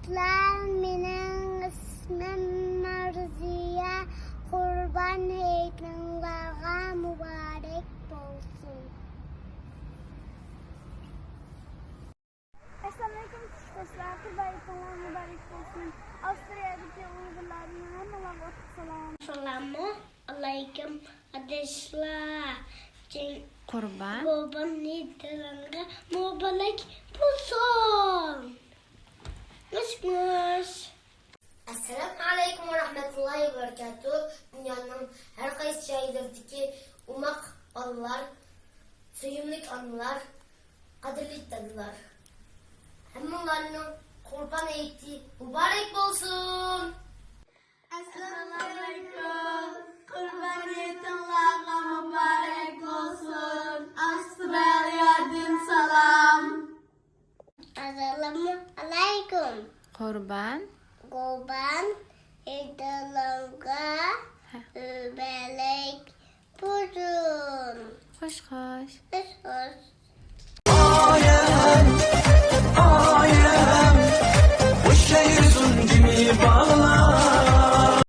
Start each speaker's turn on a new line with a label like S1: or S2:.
S1: Arkadaşlar, benim ismim Marziye. Qurban ھېيتلىقلارغا mübarek olsun.
S2: Assalamualaikum dostlar, Qurban ھېيتلىقلار mübarek olsun. Avustraliyadaki Uygurların hammalarına selam.
S1: Assalamu alaikum arkadaşlar.
S3: Qurban
S1: ھېيتلىقلارغا mübarek olsun. Muş.
S4: Assalamu alaikum ve rahmetullahi ve berekatuhu. Dünyanın her kayısı şehirlerdeki umak anılar, sevimlik anılar, kadirlik tadılar. Hem onların kurban eğiti mübarek olsun.
S2: Assalamu alaikum. Qurban ھېيتلىقلارغا mübarek olsun. Avustralya'dan salam.
S1: Assalamu alaikum.
S3: Qurban
S1: Qurban ھېيتلىقلارغا mübarek olsun.
S3: xo'sh.
S1: Muş.